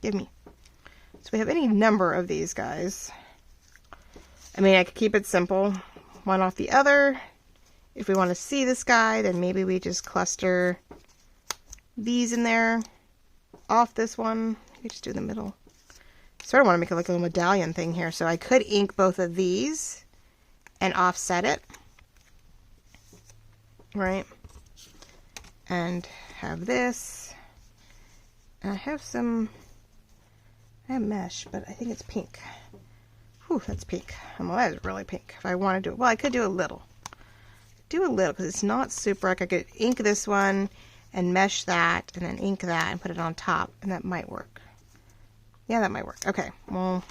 Give me. So we have any number of these guys. I mean, I could keep it simple. One off the other. If we want to see this guy, then maybe we just cluster these in there. Off this one. We just do the middle. Sort of want to make it like a little medallion thing here. So I could ink both of these and offset it. Right? And have this. I have mesh, but I think it's pink. Whew, that's pink. Well, that is really pink. If I want to do it, well, I could do a little. Because it's not super. Like I could ink this one and mesh that, and then ink that and put it on top, and that might work. Yeah, that might work. Okay, well,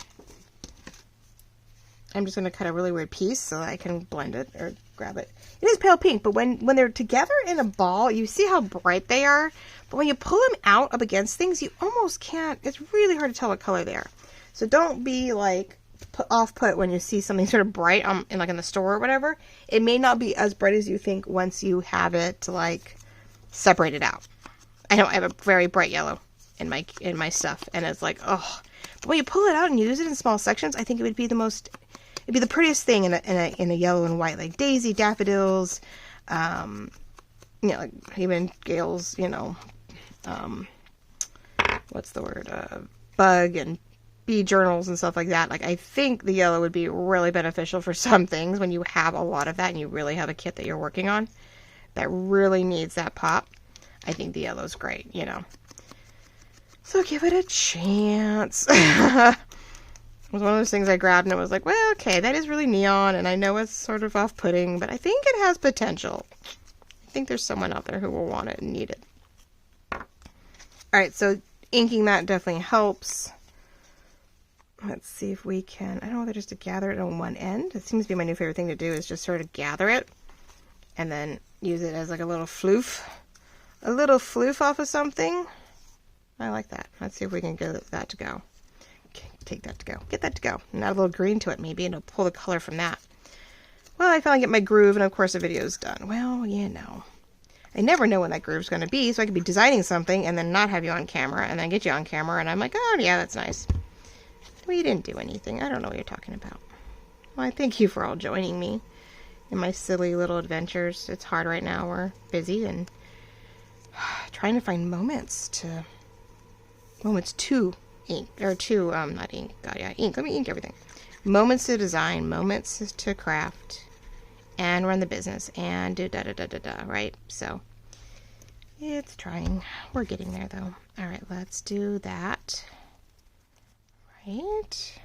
I'm just going to cut a really weird piece so that I can blend it or grab it. It is pale pink, but when they're together in a ball, you see how bright they are. But when you pull them out up against things, you almost can't. It's really hard to tell what color they are. So don't be like off-put when you see something sort of bright in the store or whatever. It may not be as bright as you think once you have it like separated out. I know I have a very bright yellow in my stuff, and it's like, oh. But when you pull it out and use it in small sections, I think it would be it'd be the prettiest thing in a yellow and white, like daisy, daffodils, like even Gail's, what's the word, bug and bee journals and stuff like that. Like, I think the yellow would be really beneficial for some things when you have a lot of that and you really have a kit that you're working on that really needs that pop. I think the yellow's great, So give it a chance. It was one of those things I grabbed and it was like, well, okay, that is really neon, and I know it's sort of off-putting, but I think it has potential. I think there's someone out there who will want it and need it. Alright, so inking that definitely helps. Let's see if we can, I don't know whether just to gather it on one end. It seems to be my new favorite thing to do, is just sort of gather it and then use it as like a little floof. A little floof off of something. I like that. Let's see if we can get that to go. Take that to go. Get that to go. And add a little green to it maybe, and it'll pull the color from that. Well, I finally get my groove, and of course the video's done. Well, I never know when that groove's going to be, so I could be designing something and then not have you on camera, and then get you on camera, and I'm like, oh, yeah, that's nice. Well, you didn't do anything. I don't know what you're talking about. Well, I thank you for all joining me in my silly little adventures. It's hard right now. We're busy and trying to find moments to ink, or to, not ink, God, yeah, ink. Let me ink everything. Moments to design, moments to craft, and run the business, and do da-da-da-da-da, right? So, it's trying. We're getting there, though. All right, let's do that. Right.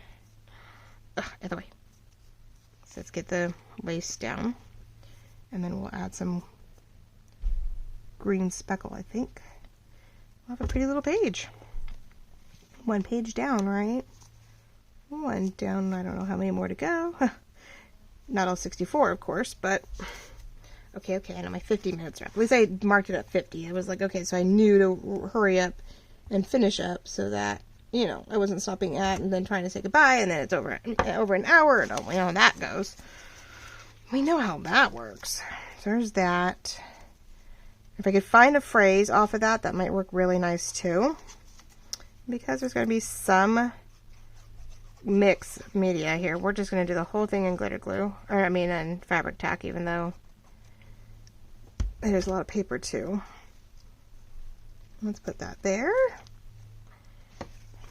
Other way. So let's get the lace down, and then we'll add some green speckle, I think. We'll have a pretty little page. One page down, right? One down, I don't know how many more to go. Not all 64, of course, but okay, I know my 50 minutes are up. At least I marked it at 50. I was like, okay, so I knew to hurry up and finish up so that, you know, I wasn't stopping at and then trying to say goodbye, and then it's over an hour, and we know how that goes. We know how that works. So there's that. If I could find a phrase off of that, that might work really nice too. Because there's going to be some mix media here. We're just going to do the whole thing in glitter glue. Or, I mean, in fabric tack, even though there's a lot of paper too. Let's put that there.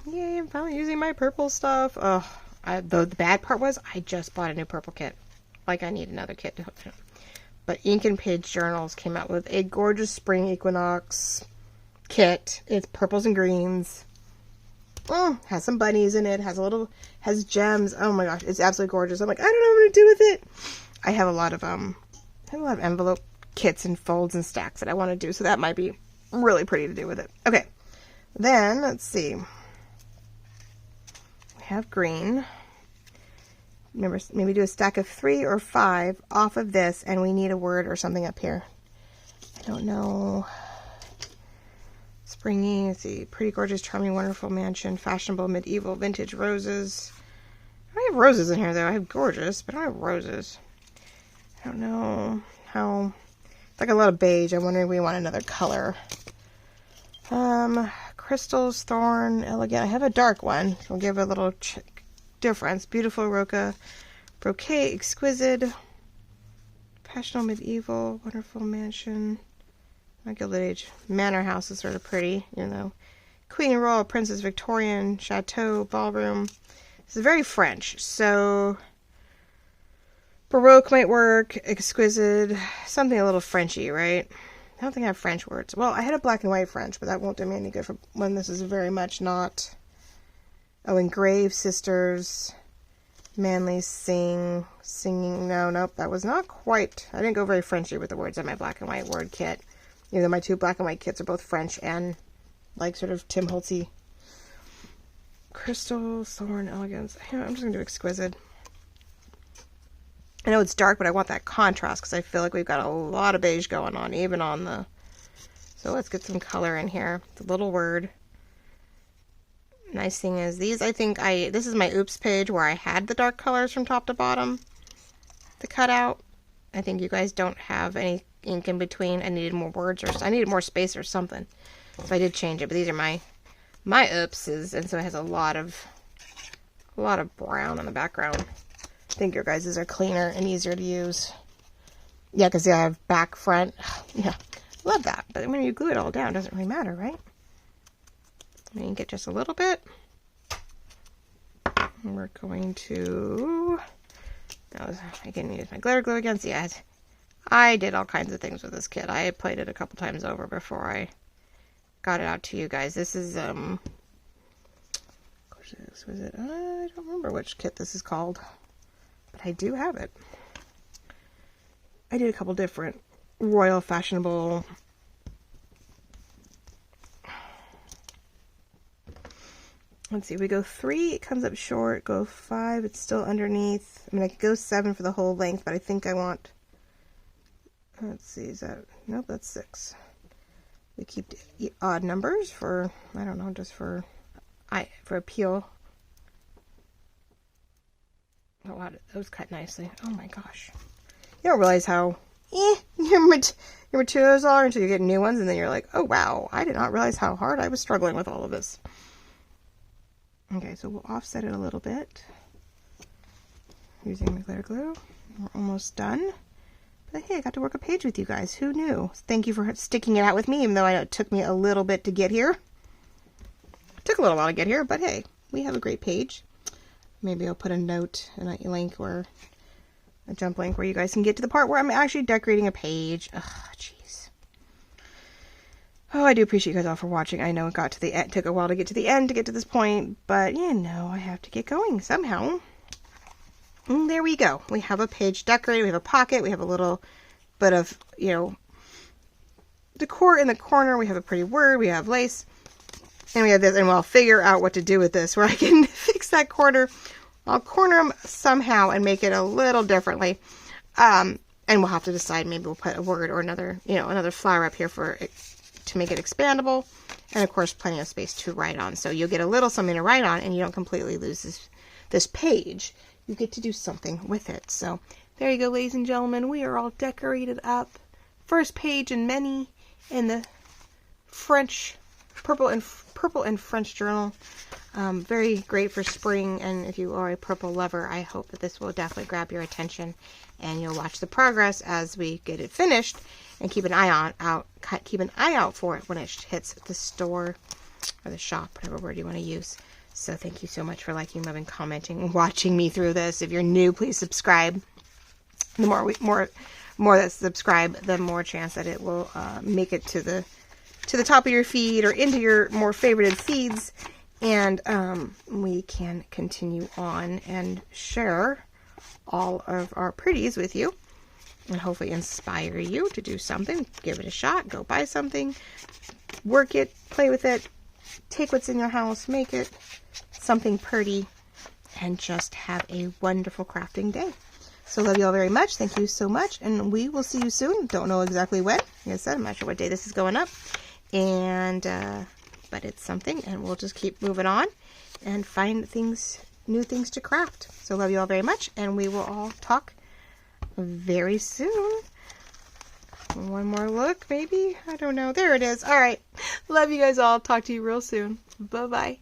Yay, I'm finally using my purple stuff. Oh, the bad part was I just bought a new purple kit. Like, I need another kit to hook it up. But Ink and Page Journals came out with a gorgeous spring equinox kit. It's purples and greens. Oh, has some bunnies in it. Has gems. Oh my gosh, it's absolutely gorgeous. I'm like, I don't know what to do with it. I have a lot of envelope kits and folds and stacks that I want to do, so that might be really pretty to do with it. Okay, then let's see. We have green. Remember, maybe do a stack of 3 or 5 off of this, and we need a word or something up here. I don't know. Springy, let's see, pretty, gorgeous, charming, wonderful, mansion, fashionable, medieval, vintage, roses. I don't have roses in here, though. I have gorgeous, but I don't have roses. I don't know how. It's like a lot of beige. I'm wondering if we want another color. Crystals, thorn, elegant. I have a dark one. We'll give a little difference. Beautiful, roca, brocade, exquisite, passionate, medieval, wonderful, mansion. My Gilded Age manor house is sort of pretty, you know. Queen, Royal, Princess, Victorian, Chateau, Ballroom. This is very French, so Baroque might work, exquisite, something a little Frenchy, right? I don't think I have French words. Well, I had a black and white French, but that won't do me any good for when this is very much not. Oh, engraved, sisters, manly, singing. Nope, that was not quite. I didn't go very Frenchy with the words in my black and white word kit. Even though my 2 black and white kits are both French and like sort of Tim Holtzy. Crystal, thorn, elegance. I'm just going to do exquisite. I know it's dark, but I want that contrast because I feel like we've got a lot of beige going on, even on the... So let's get some color in here. The little word. Nice thing is these, I think this is my oops page where I had the dark colors from top to bottom to cut out. I think you guys don't have any ink in between. I needed more words, or I needed more space or something. So I did change it, but these are my oopses, and so it has a lot of brown on the background. I think your guys's are cleaner and easier to use. Yeah, because I have back, front. Yeah, love that. But when you glue it all down, it doesn't really matter, right? Let me get just a little bit. And we're going to... I can use my glitter glue again. See, I did all kinds of things with this kit. I played it a couple times over before I got it out to you guys. This is, I don't remember which kit this is called, but I do have it. I did a couple different royal, fashionable. Let's see, we go 3, it comes up short, go 5, it's still underneath. I mean, I could go 7 for the whole length, but I think I want, let's see, is that, nope, that's 6. We keep odd numbers for, I don't know, just for appeal. Oh, wow, those cut nicely. Oh my gosh. You don't realize how your materials are until you get new ones, and then you're like, oh wow, I did not realize how hard I was struggling with all of this. Okay, so we'll offset it a little bit using the glitter glue. We're almost done. But hey, I got to work a page with you guys. Who knew? Thank you for sticking it out with me, even though it took me a little bit to get here. It took a little while to get here, but hey, we have a great page. Maybe I'll put a note and a link or a jump link where you guys can get to the part where I'm actually decorating a page. Ugh, jeez. Oh, I do appreciate you guys all for watching. I know it got to the end, took a while to get to the end to get to this point, but you know, I have to get going somehow. And there we go. We have a page decorated. We have a pocket. We have a little bit of, you know, decor in the corner. We have a pretty word. We have lace. And we have this. And we'll figure out what to do with this, where I can fix that corner. I'll corner them somehow and make it a little differently. And we'll have to decide. Maybe we'll put a word or another, you know, another flower up here for it, to make it expandable. And of course, plenty of space to write on. So you'll get a little something to write on, and you don't completely lose this page. You get to do something with it. So there you go, ladies and gentlemen. We are all decorated up. First page in many in the French purple and French journal. Very great for spring, and if you are a purple lover, I hope that this will definitely grab your attention, and you'll watch the progress as we get it finished, and keep an eye out for it when it hits the store or the shop, whatever word you want to use. So thank you so much for liking, loving, commenting, watching me through this. If you're new, please subscribe. The more that subscribe, the more chance that it will make it to the top of your feed or into your more favorited feeds, and we can continue on and share all of our pretties with you, and hopefully inspire you to do something. Give it a shot. Go buy something. Work it. Play with it. Take what's in your house. Make it something pretty, and just have a wonderful crafting day. So love you all very much. Thank you so much, and we will see you soon. Don't know exactly when. Like I said, I'm not sure what day this is going up, and but it's something, and we'll just keep moving on and find new things to craft. So love you all very much, and we will all talk very soon. One more look, maybe? I don't know. There it is. All right. Love you guys all. Talk to you real soon. Bye-bye.